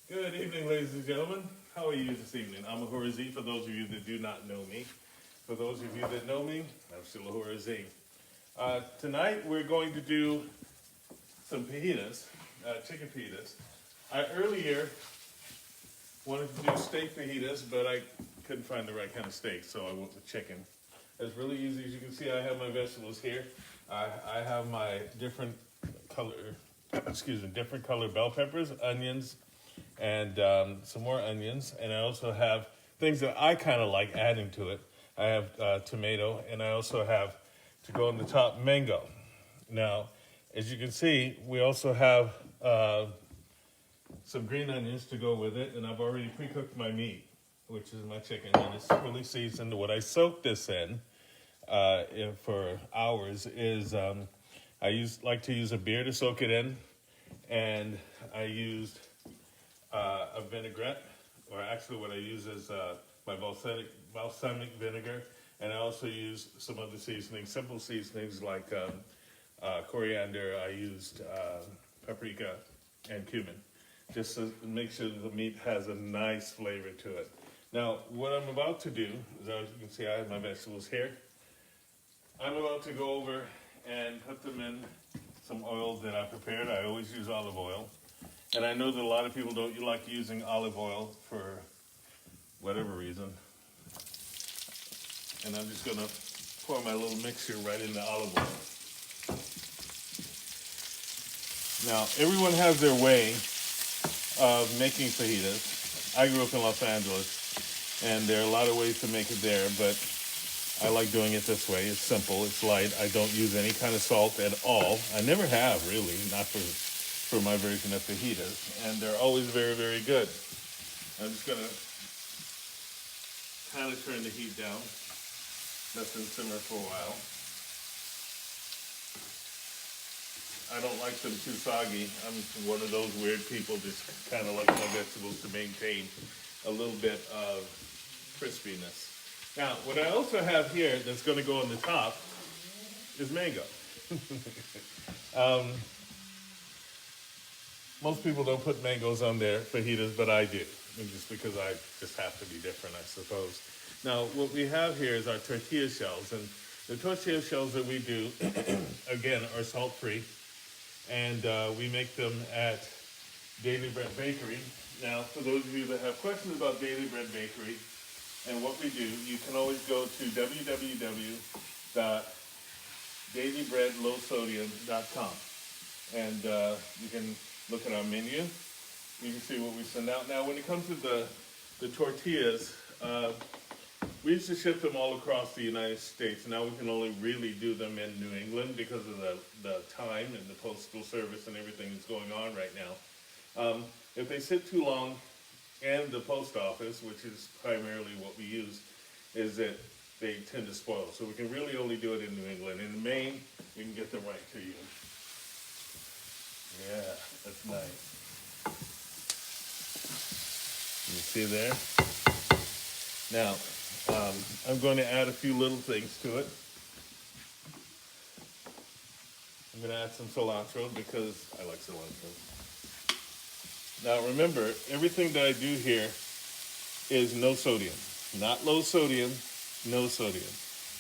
Good evening, ladies and gentlemen. How are you this evening? I'm Ahura Z, for those of you that do not know me. For those of you that know me, I'm still Ahura Z. Tonight we're going to do some fajitas, chicken fajitas. I earlier wanted to do steak fajitas, but I couldn't find the right kind of steak, so I went with chicken. It's really easy. As you can see, I have my vegetables here. I have my different color bell peppers, onions, and some more onions. And I also have things that I kind of like adding to it. I have tomato, and I also have, to go on the top, mango. Now, as you can see, we also have some green onions to go with it, and I've already pre-cooked my meat, which is my chicken, and it's fully seasoned. What I soak this in for hours is like to use a beer to soak it in, and I used a vinaigrette, or actually what I use is my balsamic vinegar, and I also use some other seasonings, simple seasonings like coriander. I used paprika and cumin, just to make sure that the meat has a nice flavor to it. Now, what I'm about to do is, as you can see, I have my vegetables here. I'm about to go over and put them in some oils that I prepared. I always use olive oil. And I know that a lot of people don't like using olive oil for whatever reason. And I'm just going to pour my little mixture right in the olive oil. Now, everyone has their way of making fajitas. I grew up in Los Angeles, and there are a lot of ways to make it there, but I like doing it this way. It's simple, it's light. I don't use any kind of salt at all. I never have, really, not for my version of fajitas. And they're always very, very good. I'm just going to kind of turn the heat down. Let them simmer for a while. I don't like them too soggy. I'm one of those weird people just kind of like my vegetables to maintain a little bit of crispiness. Now, what I also have here that's going to go on the top is mango. Most people don't put mangoes on their fajitas, but I do, just because I just have to be different, I suppose. Now, what we have here is our tortilla shells, and the tortilla shells that we do, again, are salt-free, and we make them at Daily Bread Bakery. Now, for those of you that have questions about Daily Bread Bakery and what we do, you can always go to www.dailybreadlowsodium.com, and you can look at our menu. You can see what we send out. Now, when it comes to the tortillas, we used to ship them all across the United States. Now we can only really do them in New England because of the time and the postal service and everything that's going on right now. If they sit too long, and the post office, which is primarily what we use, is that they tend to spoil. So we can really only do it in New England. In Maine, we can get them right to you. Yeah, that's nice. You see there? Now, I'm going to add a few little things to it. I'm going to add some cilantro because I like cilantro. Now remember, everything that I do here is no sodium. Not low sodium, no sodium.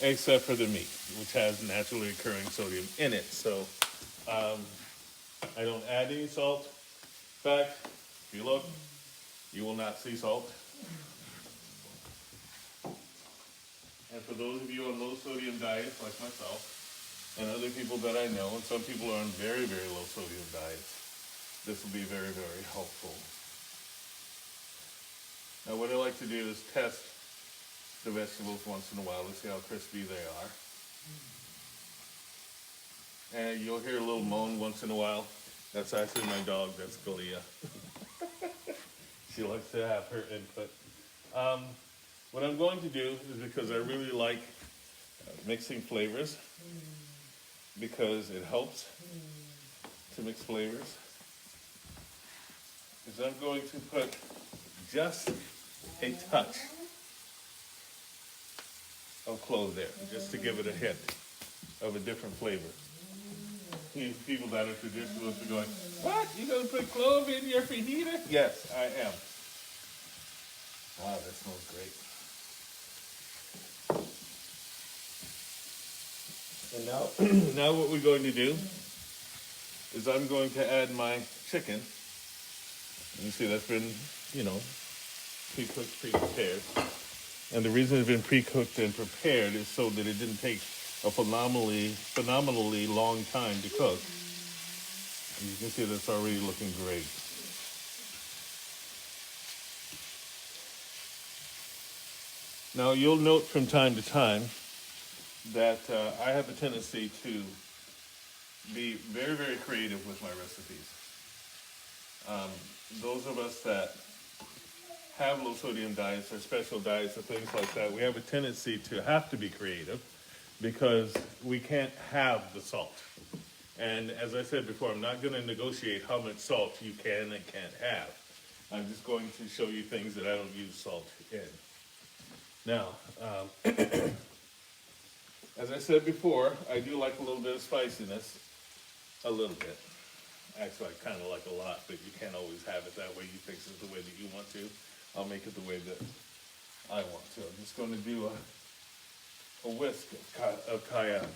Except for the meat, which has naturally occurring sodium in it. So I don't add any salt. In fact, if you look, you will not see salt. And for those of you on low sodium diets like myself, and other people that I know, and some people are on very, very low sodium diets, this will be very, very helpful. Now what I like to do is test the vegetables once in a while to see how crispy they are. And you'll hear a little moan once in a while. That's actually my dog, that's Galia. She likes to have her input. What I'm going to do is, because I really like mixing flavors, because it helps to mix flavors, is I'm going to put just a touch of clove there, just to give it a hint of a different flavor. People that are traditionalists are going, what? You gonna put clove in your fajita? Yes, I am. Wow, that smells great. And now, now what we're going to do is I'm going to add my chicken. And you see that's been, pre-cooked, pre-prepared. And the reason it's been pre-cooked and prepared is so that it didn't take a phenomenally long time to cook. And you can see that's already looking great. Now you'll note from time to time that I have a tendency to be very, very creative with my recipes. Those of us that have low sodium diets or special diets or things like that, we have a tendency to have to be creative because we can't have the salt. And as I said before, I'm not going to negotiate how much salt you can and can't have. I'm just going to show you things that I don't use salt in. Now, as I said before, I do like a little bit of spiciness. A little bit. Actually, I kind of like a lot, but you can't always have it that way. You fix it the way that you want to. I'll make it the way that I want to. I'm just going to do a whisk of cayenne.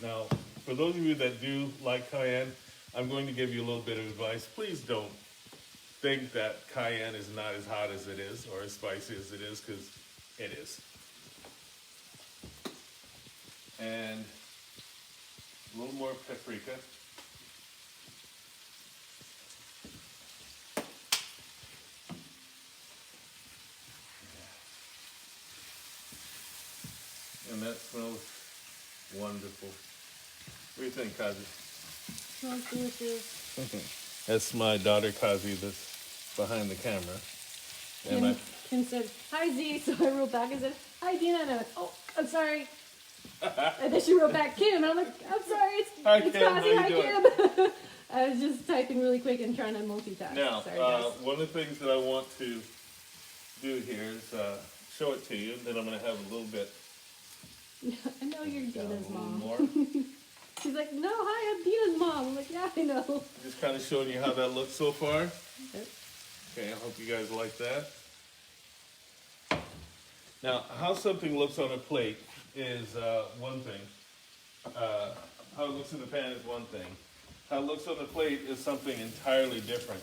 Now, for those of you that do like cayenne, I'm going to give you a little bit of advice. Please don't think that cayenne is not as hot as it is or as spicy as it is, because it is. And a little more paprika. And that smells wonderful. What do you think, Kazi? Smells delicious. That's my daughter, Kazi, that's behind the camera. And Kim said, hi, Z. So I wrote back and said, hi, Dina. And I went, oh, I'm sorry. And then she wrote back, Kim. And I'm like, I'm sorry. It's Kim, Kazi. Hi, Kim. I was just typing really quick and trying to multitask. Now, sorry, guys. one of the things that I want to do here is show it to you. And then I'm going to have a little bit. I know you're Dina's mom. More. She's like, no, hi, I'm Dina's mom. I'm like, yeah, I know. Just kind of showing you how that looks so far. Okay. Okay, I hope you guys like that. Now, how something looks on a plate is one thing. How it looks in the pan is one thing. How it looks on the plate is something entirely different.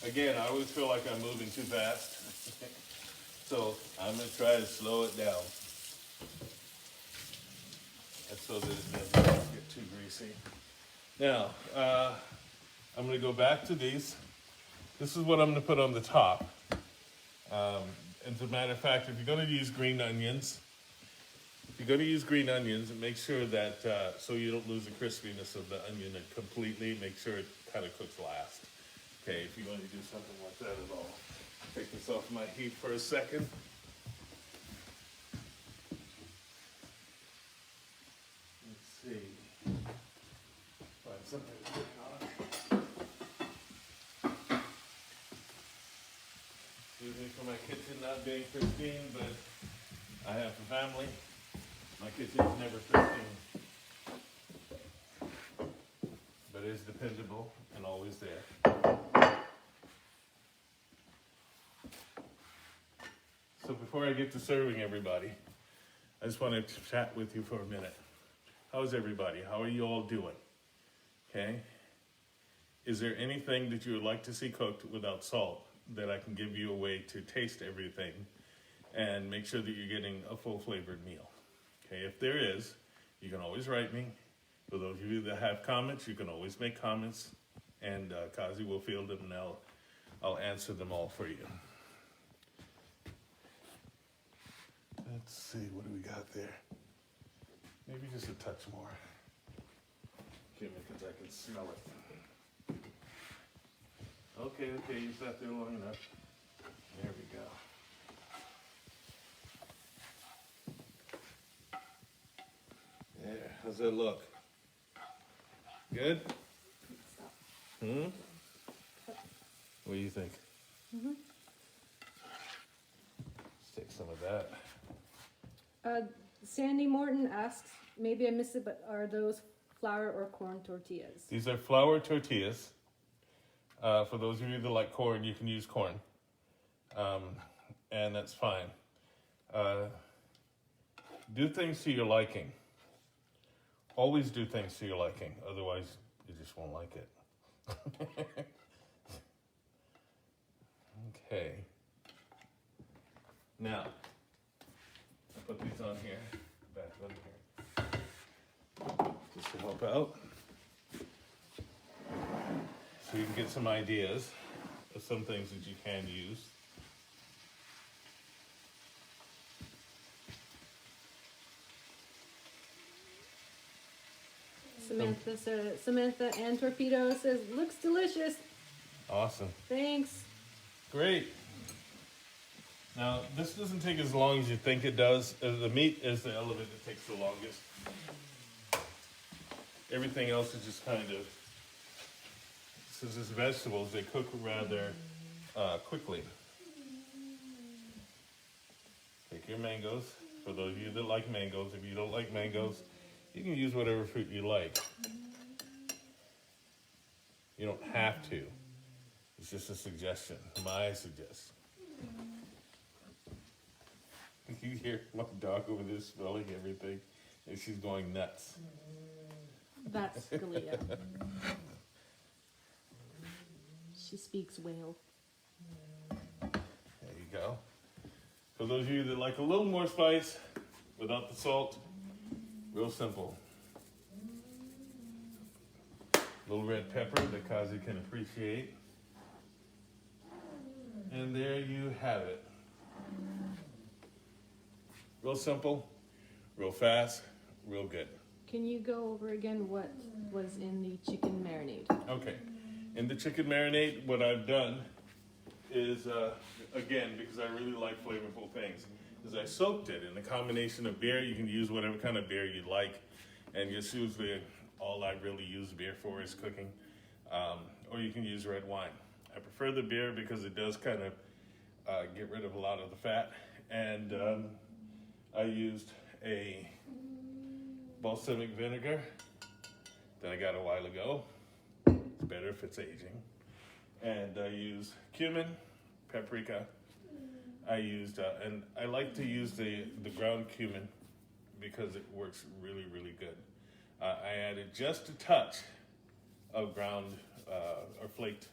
Again, I always feel like I'm moving too fast. So I'm going to try to slow it down. So that it doesn't get too greasy. Now, I'm going to go back to these. This is what I'm going to put on the top. As a matter of fact, if you're going to use green onions, make sure that, so you don't lose the crispiness of the onion completely, make sure it kind of cooks last. Okay, if you're going to do something like that at all. Take this off my heat for a second. See, find something to put on. Excuse me for my kitchen not being pristine, but I have a family. My kitchen's never pristine, but it's dependable and always there. So before I get to serving everybody, I just want to chat with you for a minute. How's everybody? How are you all doing? Okay. Is there anything that you would like to see cooked without salt that I can give you a way to taste everything and make sure that you're getting a full flavored meal? Okay. If there is, you can always write me. For those of you that have comments, you can always make comments, and Kazi will field them, and I'll answer them all for you. Let's see, what do we got there? Maybe just a touch more. Okay, because I can smell it. Okay, you sat there long enough. There we go. There, how's that look? Good? What do you think? Let's take some of that. Sandy Morton asks, maybe I missed it, but are those flour or corn tortillas. These are flour tortillas. For those of you that like corn, you can use corn. And that's fine. Do things to your liking. Always do things to your liking. Otherwise, you just won't like it. Okay. Now, I'll put these on here. Back on here. Just to help out. So you can get some ideas of some things that you can use. Samantha and Torpedo says, looks delicious. Awesome. Thanks. Great. Now, this doesn't take as long as you think it does. The meat is the element that takes the longest. Everything else is just kind of, since it's vegetables, they cook rather quickly. Take your mangoes. For those of you that like mangoes, if you don't like mangoes, you can use whatever fruit you like. You don't have to. It's just a suggestion, my suggestion. You hear my dog over there smelling everything, and she's going nuts. That's Scalia. She speaks whale. There you go. For those of you that like a little more spice, without the salt, real simple. Little red pepper that Kazi can appreciate. And there you have it. Real simple, real fast, real good. Can you go over again what was in the chicken marinade? Okay. In the chicken marinade, what I've done is, again, because I really like flavorful things, is I soaked it in a combination of beer. You can use whatever kind of beer you like. And just usually all I really use beer for is cooking. Or you can use red wine. I prefer the beer because it does kind of get rid of a lot of the fat. And I used a balsamic vinegar that I got a while ago. It's better if it's aging. And I used cumin, paprika. I used, and I like to use the ground cumin because it works really, really good. I added just a touch of ground or flaked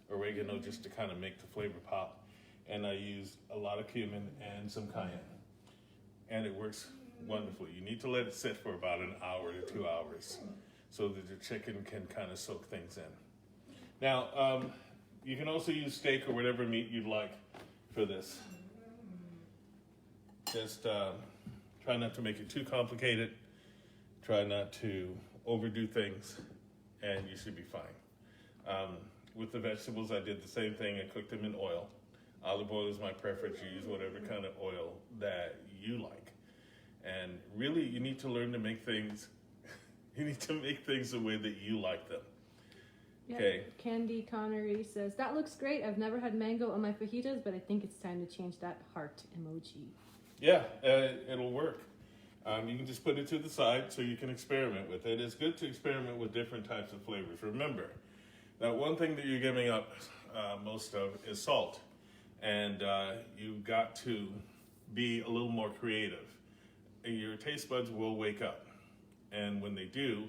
oregano just to kind of make the flavor pop. And I used a lot of cumin and some cayenne. And it works wonderfully. You need to let it sit for about an hour to 2 hours so that the chicken can kind of soak things in. Now, you can also use steak or whatever meat you'd like for this. Just try not to make it too complicated. Try not to overdo things, and you should be fine. With the vegetables, I did the same thing. I cooked them in oil. Olive oil is my preference. You use whatever kind of oil that you like. And really, you need to learn to make things, you need to make things the way that you like them. Yeah, Okay. Candy Connery says, that looks great. I've never had mango on my fajitas, but I think it's time to change that heart emoji. Yeah, it'll work. You can just put it to the side so you can experiment with it. It's good to experiment with different types of flavors. Remember, that one thing that you're giving up most of is salt. And you've got to be a little more creative. And your taste buds will wake up. And when they do,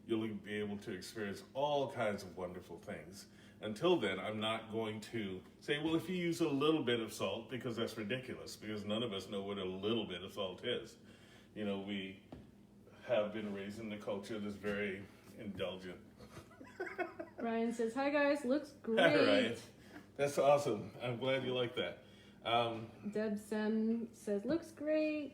you'll be able to experience all kinds of wonderful things. Until then, I'm not going to say, well, if you use a little bit of salt, because that's ridiculous, because none of us know what a little bit of salt is. You know, we have been raised in a culture that's very indulgent. Ryan says, hi guys, looks great. All right. That's awesome. I'm glad you like that. Deb Sem says, looks great.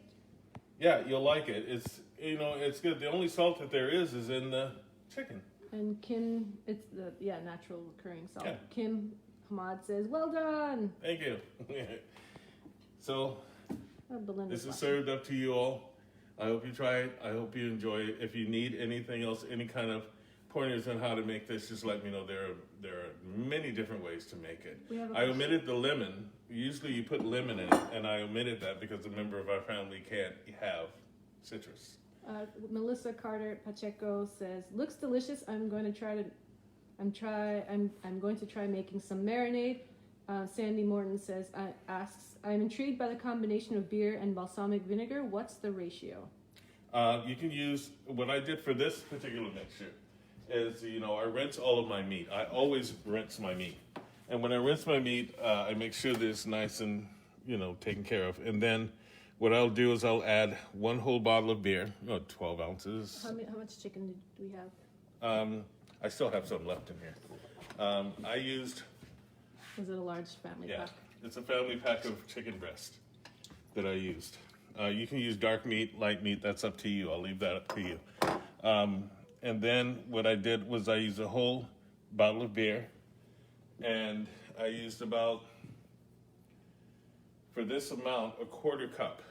Yeah, you'll like it. It's, you know, it's good. The only salt that there is in the chicken. And Kim, it's the, natural recurring salt. Yeah. Kim Hamad says, well done. Thank you. So, Belinda's this is laughing. served up to you all. I hope you try it. I hope you enjoy it. If you need anything else, any kind of pointers on how to make this, just let me know. There are many different ways to make it. I omitted the lemon. Usually you put lemon in it, and I omitted that because a member of our family can't have citrus. Melissa Carter Pacheco says, "Looks delicious. I'm going to try making some marinade." Sandy Morton says, asks, "I'm intrigued by the combination of beer and balsamic vinegar. What's the ratio?" You can use, what I did for this particular mixture is, I rinse all of my meat. I always rinse my meat. And when I rinse my meat, I make sure that it's nice and, taken care of. And then what I'll do is I'll add 1 whole bottle of beer, 12 ounces. How much chicken do we have? I still have some left in here. I used, Was it a large family pack? it's a family pack of chicken breast that I used. You can use dark meat, light meat, that's up to you. I'll leave that up to you. And then what I did was I used a whole bottle of beer, and I used about, for this amount, about a quarter cup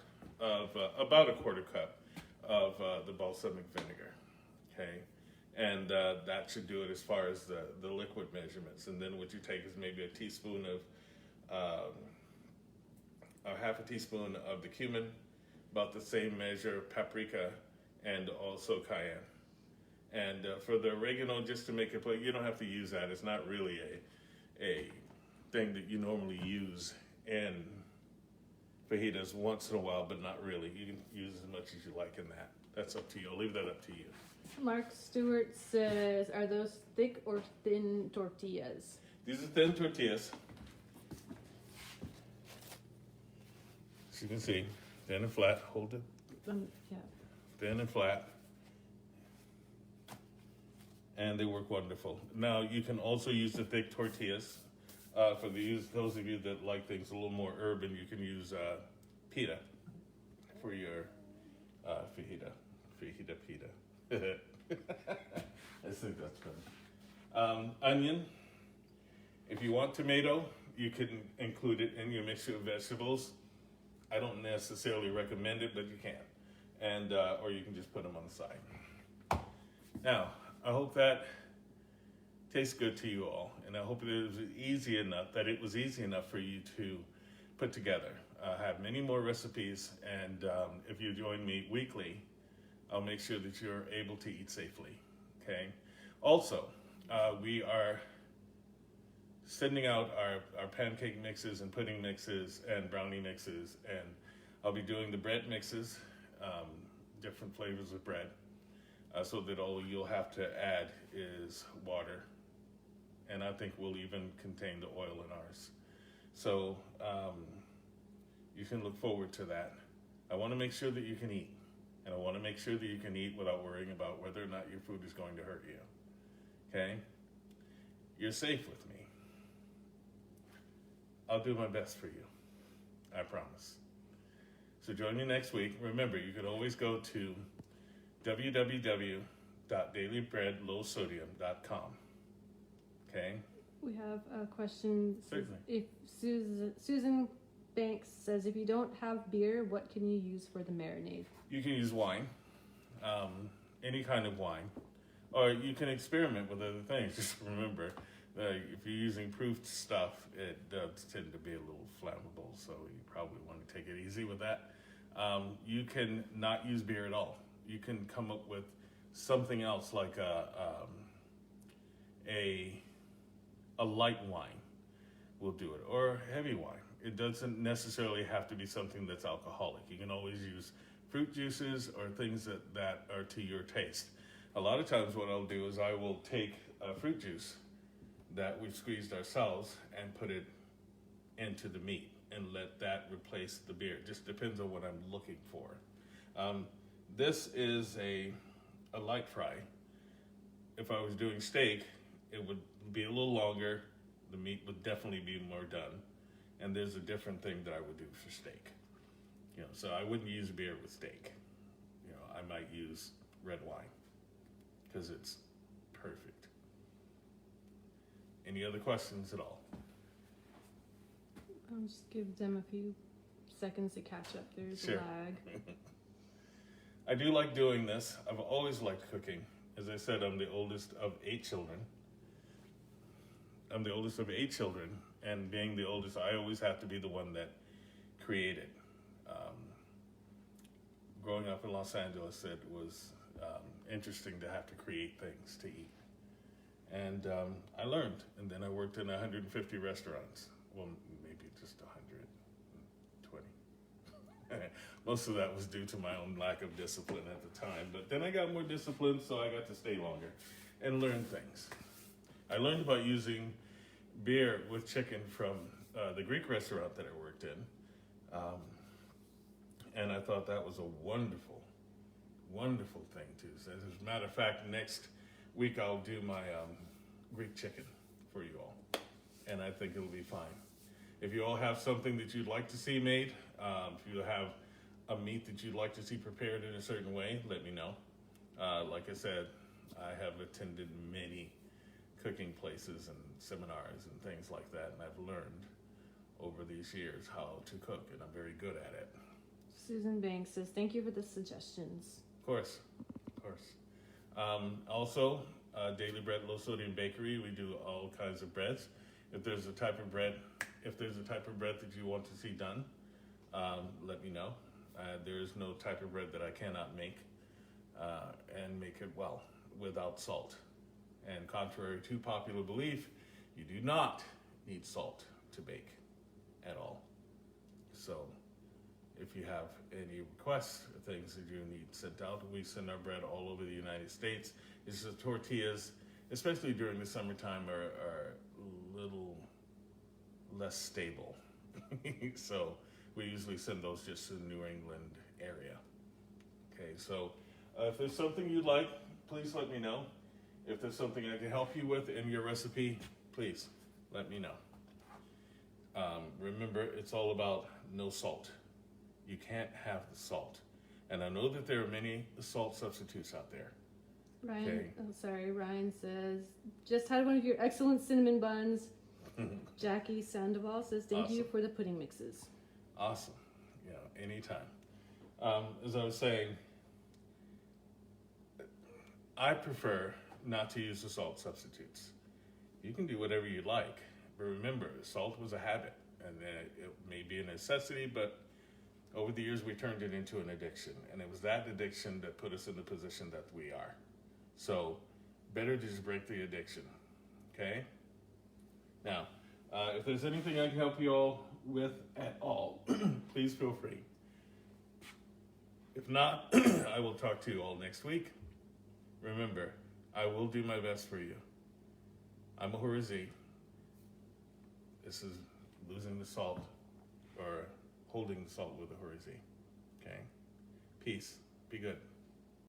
of the balsamic vinegar, okay? And that should do it as far as the liquid measurements. And then what you take is maybe a teaspoon of, a half a teaspoon of the cumin, about the same measure of paprika, and also cayenne. And for the oregano, just to make it, but you don't have to use that. It's not really a thing that you normally use in fajitas once in a while, but not really. You can use as much as you like in that. That's up to you. I'll leave that up to you. Mark Stewart says, "Are those thick or thin tortillas?" These are thin tortillas. As you can see, thin and flat. Hold it. Yeah. Thin and flat. And they work wonderful. Now, you can also use the thick tortillas. For those of you that like things a little more urban, you can use pita for your fajita. Pita. I think that's funny. Onion. If you want tomato, you can include it in your mixture of vegetables. I don't necessarily recommend it, but you can. And or you can just put them on the side. Now, I hope that tastes good to you all, and I hope it was easy enough for you to put together. I have many more recipes, and if you join me weekly, I'll make sure that you're able to eat safely, okay? Also, we are sending out our pancake mixes and pudding mixes and brownie mixes, and I'll be doing the bread mixes, different flavors of bread, so that all you'll have to add is water, and I think we'll even contain the oil in ours. So you can look forward to that. I want to make sure that you can eat. And I want to make sure that you can eat without worrying about whether or not your food is going to hurt you. Okay? You're safe with me. I'll do my best for you. I promise. So join me next week. Remember, you can always go to www.dailybreadlowsodium.com. Okay? We have a question. Certainly. If Susan Banks says, "If you don't have beer, what can you use for the marinade?" You can use wine, any kind of wine, or you can experiment with other things. Just remember, if you're using proofed stuff, it does tend to be a little flammable, so you probably want to take it easy with that. You can not use beer at all. You can come up with something else like a light wine will do it, or heavy wine. It doesn't necessarily have to be something that's alcoholic. You can always use fruit juices or things that are to your taste. A lot of times what I'll do is I will take a fruit juice that we've squeezed ourselves and put it into the meat and let that replace the beer. It just depends on what I'm looking for. This is a light fry. If I was doing steak, it would be a little longer. The meat would definitely be more done. And there's a different thing that I would do for steak. So I wouldn't use beer with steak. I might use red wine because it's perfect. Any other questions at all? I'll just give them a few seconds to catch up. There's Sure. a lag. I do like doing this. I've always liked cooking. As I said, I'm the oldest of 8 children. And being the oldest, I always have to be the one that created. growing up in Los Angeles, it was interesting to have to create things to eat. And I learned, and then I worked in 150 restaurants. Well, maybe just 120. Most of that was due to my own lack of discipline at the time. But then I got more disciplined, so I got to stay longer and learn things. I learned about using beer with chicken from the Greek restaurant that I worked in. And I thought that was a wonderful, wonderful thing too. So as a matter of fact, next week I'll do my Greek chicken for you all. And I think it'll be fine. If you all have something that you'd like to see made, if you have a meat that you'd like to see prepared in a certain way, let me know. Like I said, I have attended many cooking places and seminars and things like that, and I've learned over these years how to cook, and I'm very good at it. Susan Banks says, thank you for the suggestions. Of course, of course. Also, Daily Bread Low Sodium Bakery, we do all kinds of breads. If there's a type of bread that you want to see done, let me know. There is no type of bread that I cannot make and make it well without salt. And contrary to popular belief, you do not need salt to bake at all. So if you have any requests or things that you need sent out, we send our bread all over the United States. It's just tortillas, especially during the summertime, are a little less stable. So we usually send those just to the New England area. Okay, so if there's something you'd like, please let me know. If there's something I can help you with in your recipe, please let me know. Remember, it's all about no salt. You can't have the salt. And I know that there are many salt substitutes out there. Ryan says, just had one of your excellent cinnamon buns. Jackie Sandoval says, thank you for the pudding mixes. Awesome. Yeah, anytime. As I was saying, I prefer not to use the salt substitutes. You can do whatever you like, but remember, salt was a habit, and it may be a necessity, but over the years we turned it into an addiction, and it was that addiction that put us in the position that we are. So, better to just break the addiction, okay? Now, if there's anything I can help you all with at all, please feel free. If not, I will talk to you all next week. Remember, I will do my best for you. I'm Ahura Z. This is losing the salt, or holding the salt with Ahura Z. Okay? Peace. Be good.